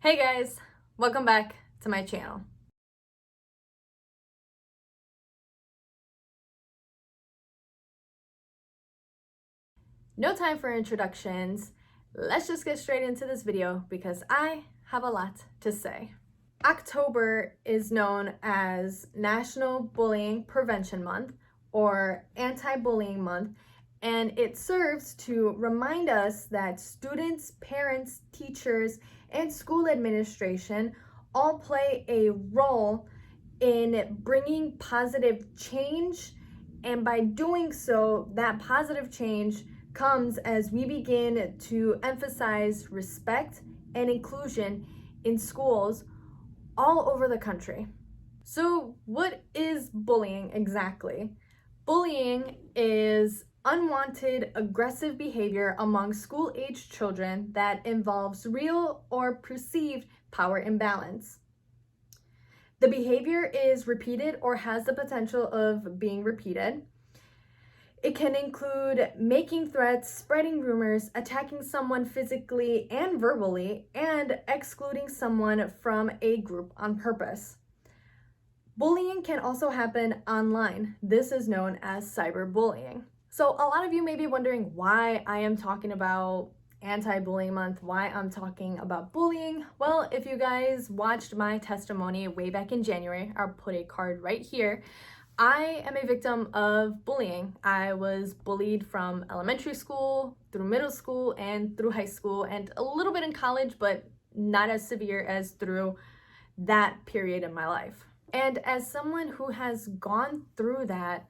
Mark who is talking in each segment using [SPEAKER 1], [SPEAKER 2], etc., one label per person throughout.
[SPEAKER 1] Hey guys, welcome back to my channel. No time for introductions. Let's just get straight into this video because I have a lot to say. October is known as National Bullying Prevention Month or Anti-Bullying Month, and it serves to remind us that students, parents, teachers, and school administration all play a role in bringing positive change, and by doing so, that positive change comes as we begin to emphasize respect and inclusion in schools all over the country. So, what is bullying exactly? Bullying is unwanted aggressive behavior among school-aged children that involves real or perceived power imbalance. The behavior is repeated or has the potential of being repeated. It can include making threats, spreading rumors, attacking someone physically and verbally, and excluding someone from a group on purpose. Bullying can also happen online. This is known as cyberbullying. So a lot of you may be wondering why I am talking about Anti-Bullying Month, why I'm talking about bullying. Well, if you guys watched my testimony way back in January, I'll put a card right here. I am a victim of bullying. I was bullied from elementary school, through middle school, and through high school, and a little bit in college, but not as severe as through that period in my life. And as someone who has gone through that,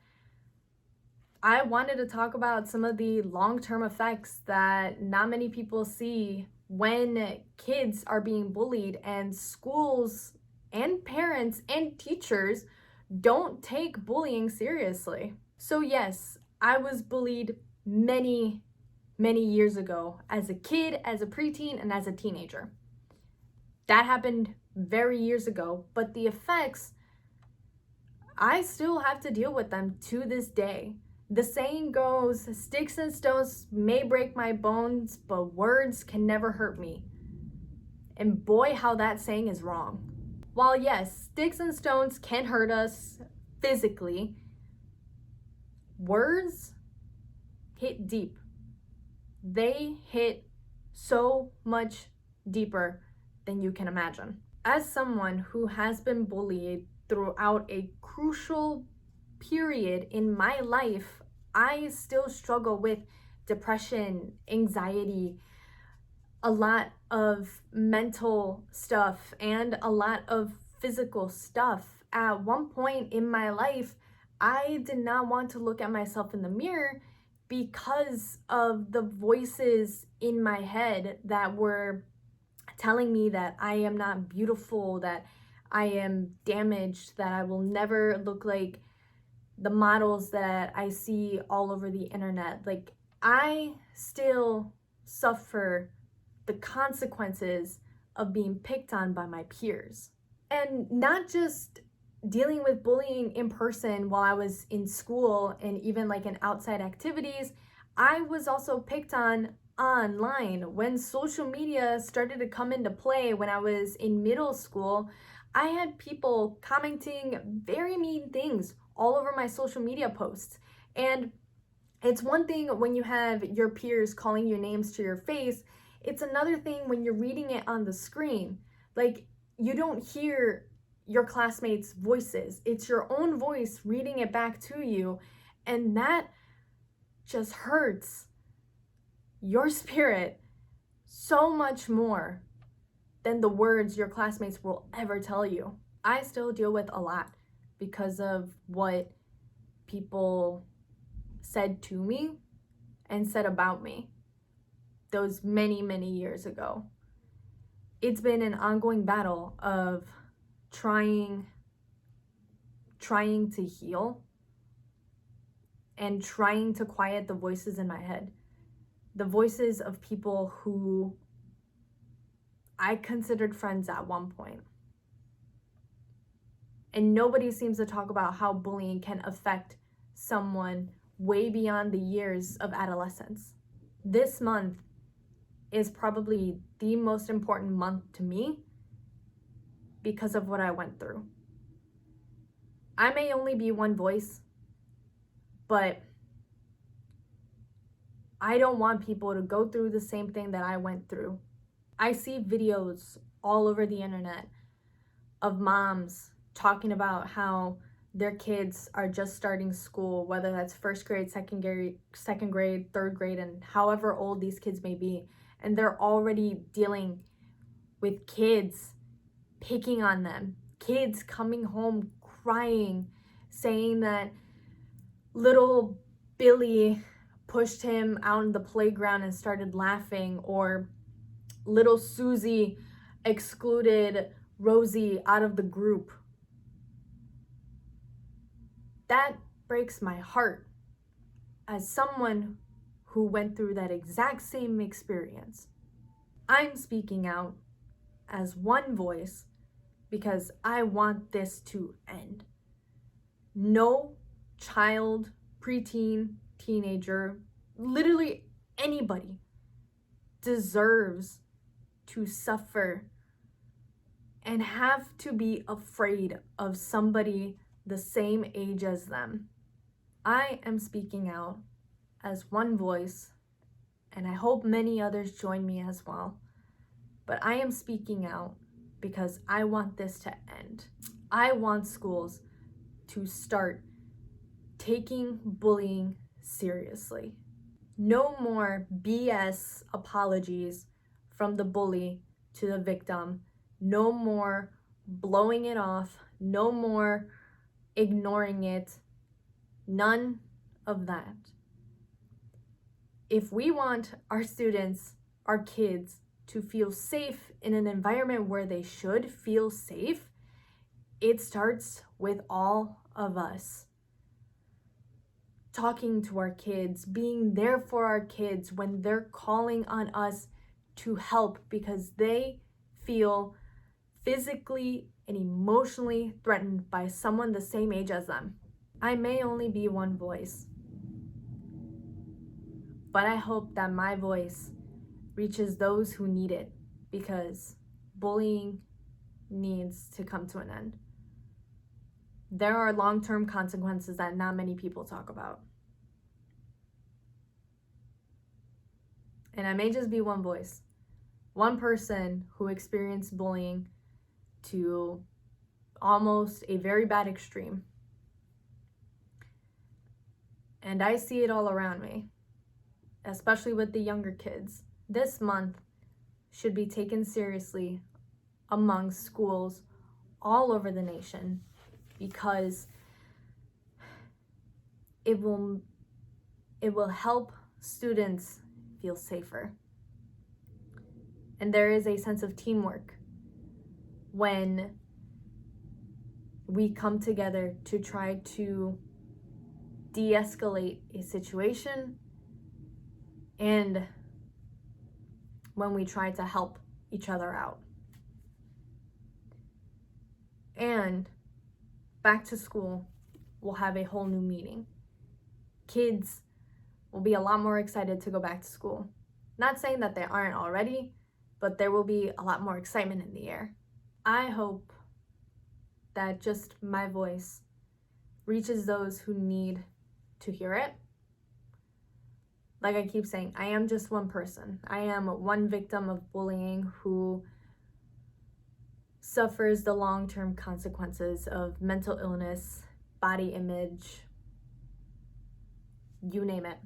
[SPEAKER 1] I wanted to talk about some of the long-term effects that not many people see when kids are being bullied, and schools and parents and teachers don't take bullying seriously. So yes, I was bullied many years ago as a kid, as a preteen, and as a teenager. That happened very years ago, but the effects, I still have to deal with them to this day. The saying goes, sticks and stones may break my bones, but words can never hurt me. And boy, how that saying is wrong. While yes, sticks and stones can hurt us physically, words hit deep. They hit so much deeper than you can imagine. As someone who has been bullied throughout a crucial period in my life, I still struggle with depression, anxiety, a lot of mental stuff, and a lot of physical stuff. At one point in my life, I did not want to look at myself in the mirror because of the voices in my head that were telling me that I am not beautiful, that I am damaged, that I will never look like the models that I see all over the internet. Like, I still suffer the consequences of being picked on by my peers. And not just dealing with bullying in person while I was in school and even like in outside activities, I was also picked on online. When social media started to come into play when I was in middle school, I had people commenting very mean things all over my social media posts. And it's one thing when you have your peers calling your names to your face. It's another thing when you're reading it on the screen. Like, you don't hear your classmates' voices. It's your own voice reading it back to you. And that just hurts your spirit so much more than the words your classmates will ever tell you. I still deal with a lot because of what people said to me and said about me those many years ago. It's been an ongoing battle of trying to heal and trying to quiet the voices in my head. The voices of people who I considered friends at one point. And nobody seems to talk about how bullying can affect someone way beyond the years of adolescence. This month is probably the most important month to me because of what I went through. I may only be one voice, but I don't want people to go through the same thing that I went through. I see videos all over the internet of moms talking about how their kids are just starting school, whether that's first grade, second grade, third grade, and however old these kids may be. And they're already dealing with kids picking on them, kids coming home crying, saying that little Billy pushed him out in the playground and started laughing, or little Susie excluded Rosie out of the group. That breaks my heart as someone who went through that exact same experience. I'm speaking out as one voice because I want this to end. No child, preteen, teenager, literally anybody deserves to suffer and have to be afraid of somebody the same age as them. I am speaking out as one voice, and I hope many others join me as well. But I am speaking out because I want this to end. I want schools to start taking bullying seriously. No more BS apologies from the bully to the victim. No more blowing it off. No more ignoring it. None of that. If we want our students, our kids, to feel safe in an environment where they should feel safe, it starts with all of us. Talking to our kids, being there for our kids when they're calling on us to help because they feel physically and emotionally threatened by someone the same age as them. I may only be one voice, but I hope that my voice reaches those who need it, because bullying needs to come to an end. There are long-term consequences that not many people talk about. And I may just be one voice, one person who experienced bullying to almost a very bad extreme. And I see it all around me, especially with the younger kids. This month should be taken seriously among schools all over the nation because it will help students feel safer. And there is a sense of teamwork when we come together to try to de-escalate a situation and when we try to help each other out. And back to school will have a whole new meaning. Kids will be a lot more excited to go back to school. Not saying that they aren't already, but there will be a lot more excitement in the air. I hope that just my voice reaches those who need to hear it. Like I keep saying, I am just one person. I am one victim of bullying who suffers the long-term consequences of mental illness, body image, you name it.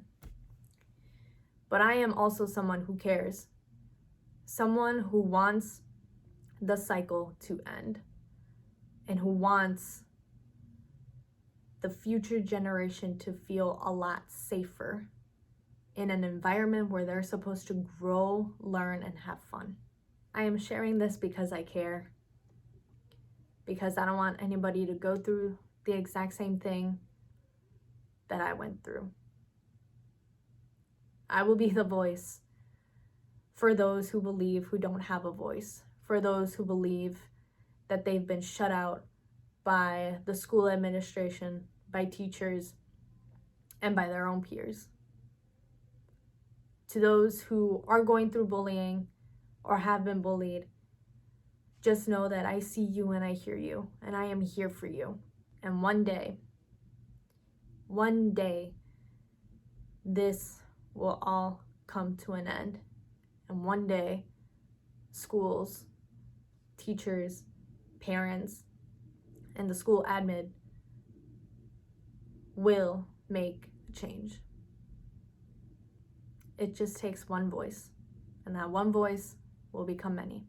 [SPEAKER 1] But I am also someone who cares. Someone who wants the cycle to end and who wants the future generation to feel a lot safer in an environment where they're supposed to grow, learn, and have fun. I am sharing this because I care, because I don't want anybody to go through the exact same thing that I went through. I will be the voice for those who believe who don't have a voice, for those who believe that they've been shut out by the school administration, by teachers, and by their own peers. To those who are going through bullying or have been bullied, just know that I see you and I hear you, and I am here for you. And one day, this will all come to an end. And one day, schools, teachers, parents, and the school admin will make a change. It just takes one voice, and that one voice will become many.